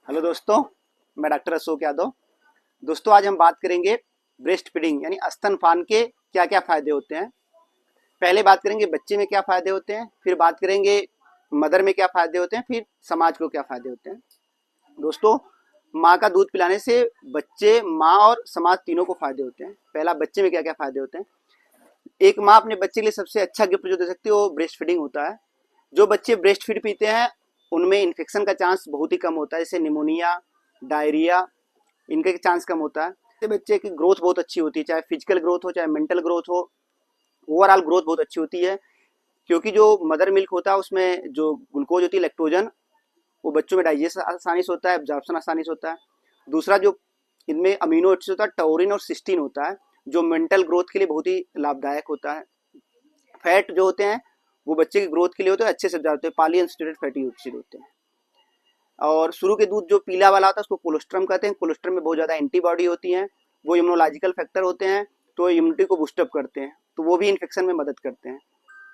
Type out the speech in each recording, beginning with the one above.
Hello दोस्तों, मैं doctor Ashok Yadav. दोस्तों, आज हम बात करेंगे ब्रेस्ट फीडिंग यानी स्तनपान के क्या क्या फ़ायदे होते हैं। पहले बात करेंगे बच्चे में क्या फ़ायदे होते हैं, फिर बात करेंगे मदर में क्या फ़ायदे होते हैं, फिर समाज को क्या फ़ायदे होते हैं। दोस्तों, माँ का दूध पिलाने से बच्चे, माँ और समाज तीनों को फ़ायदे होते हैं। पहला, बच्चे में क्या क्या फ़ायदे होते हैं। एक माँ अपने बच्चे के लिए सबसे अच्छा गिफ्ट जो दे सकती है वो ब्रेस्ट फीडिंग होता है। जो बच्चे ब्रेस्ट फीड पीते हैं उनमें इन्फेक्शन का चांस बहुत ही कम होता है, जैसे निमोनिया, डायरिया, इनके चांस कम होता है। इससे बच्चे की ग्रोथ बहुत अच्छी होती है, चाहे फिजिकल ग्रोथ हो चाहे मेंटल ग्रोथ हो, ओवरऑल ग्रोथ बहुत अच्छी होती है। क्योंकि जो मदर मिल्क होता है उसमें जो ग्लूकोज होती है, लैक्टोजन, वो बच्चों में डाइजेस्ट आसानी से होता है, एब्जॉर्प्शन आसानी से होता है। दूसरा, जो इनमें अमीनो एसिड होता है, टोरिन और सिस्टीन होता है, जो मेंटल ग्रोथ के लिए बहुत ही लाभदायक होता है। फैट जो होते हैं वो बच्चे की ग्रोथ के लिए होते हैं, अच्छे से जाते हैं, पॉली अनसैचुरेटेड फैटी एसिड होते हैं। और शुरू के दूध जो पीला वाला होता है उसको कोलेस्ट्रम कहते हैं। कोलेस्ट्रम में बहुत ज़्यादा एंटीबॉडी होती हैं, वो इम्यूनोलॉजिकल फैक्टर होते हैं, तो इम्यूनिटी को बूस्टअप करते हैं, तो वो भी इन्फेक्शन में मदद करते हैं।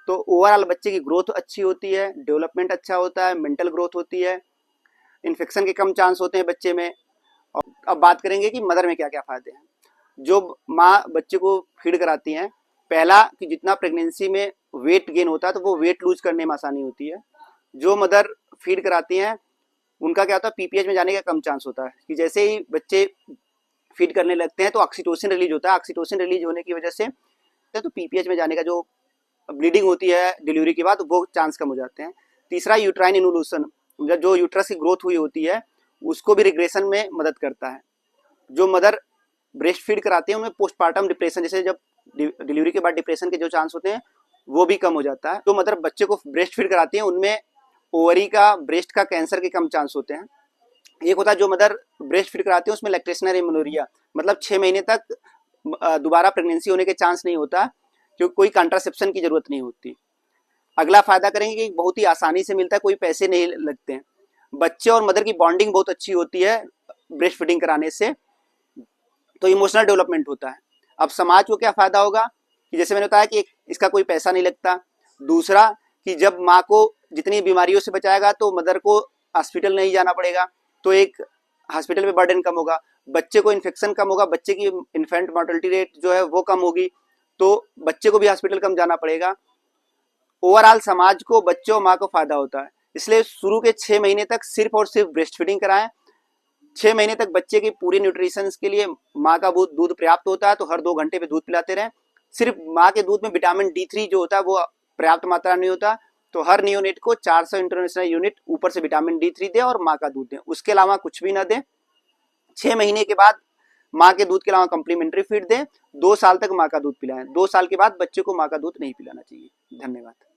तो ओवरऑल बच्चे की ग्रोथ अच्छी होती है, डेवलपमेंट अच्छा होता है, मेंटल ग्रोथ होती है, इन्फेक्शन के कम चांस होते हैं बच्चे में। और अब बात करेंगे कि मदर में क्या क्या फ़ायदे हैं। जो माँ बच्चे को फीड कराती हैं, पहला कि जितना प्रेगनेंसी में वेट गेन होता है तो वो वेट लूज करने में आसानी होती है। जो मदर फीड कराती हैं उनका क्या होता है, पीपीएच में जाने का कम चांस होता है कि जैसे ही बच्चे फीड करने लगते हैं तो ऑक्सीटोसिन रिलीज होता है। ऑक्सीटोसिन रिलीज होने की वजह से तो पीपीएच में जाने का जो ब्लीडिंग होती है डिलीवरी के बाद वो चांस कम हो जाते हैं। तीसरा, यूट्राइन इन्वोल्यूशन, जो यूट्रस की ग्रोथ हुई होती है उसको भी रिग्रेशन में मदद करता है। जो मदर ब्रेस्ट फीड कराते हैं उनमें पोस्टपार्टम डिप्रेशन, जैसे जब डिलीवरी के बाद डिप्रेशन के जो चांस होते हैं वो भी कम हो जाता है। जो मदर बच्चे को ब्रेस्ट फीड कराती है उनमें ओवरी का, ब्रेस्ट का कैंसर के कम चांस होते हैं। एक होता है जो मदर ब्रेस्ट फीड कराती है उसमें लैक्टेशनल एमेनोरिया, मतलब 6 महीने तक दोबारा प्रेगनेंसी होने के चांस नहीं होता, क्योंकि कोई कंट्रासेप्शन की जरूरत नहीं होती। अगला फायदा करेंगे कि बहुत ही आसानी से मिलता है, कोई पैसे नहीं लगते हैं। बच्चे और मदर की बॉन्डिंग बहुत अच्छी होती है ब्रेस्ट फीडिंग कराने से, तो इमोशनल डेवलपमेंट होता है। अब समाज को क्या फायदा होगा कि जैसे मैंने बताया कि इसका कोई पैसा नहीं लगता। दूसरा, कि जब माँ को जितनी बीमारियों से बचाएगा तो मदर को हॉस्पिटल नहीं जाना पड़ेगा, तो एक हॉस्पिटल में बर्डन कम होगा, बच्चे को इन्फेक्शन कम होगा, बच्चे की इन्फेंट मोर्टेलिटी रेट जो है वो कम होगी, तो बच्चे को भी हॉस्पिटल कम जाना पड़ेगा। ओवरऑल समाज को, बच्चों, माँ को फायदा होता है। इसलिए शुरू के 6 महीने तक सिर्फ और सिर्फ ब्रेस्ट फीडिंग कराएं। 6 महीने तक बच्चे की पूरी न्यूट्रिशन के लिए माँ का दूध पर्याप्त होता है, तो हर 2 घंटे पे दूध पिलाते रहें। सिर्फ माँ के दूध में विटामिन D3 जो होता है वो पर्याप्त मात्रा नहीं होता, तो हर नियोनेट को 400 इंटरनेशनल यूनिट ऊपर से विटामिन D3 दे और माँ का दूध दें, उसके अलावा कुछ भी ना दें। 6 महीने के बाद माँ के दूध के अलावा कंप्लीमेंट्री फीड दें। 2 साल तक माँ का दूध पिलाएं। 2 साल के बाद बच्चे को माँ का दूध नहीं पिलाना चाहिए। धन्यवाद।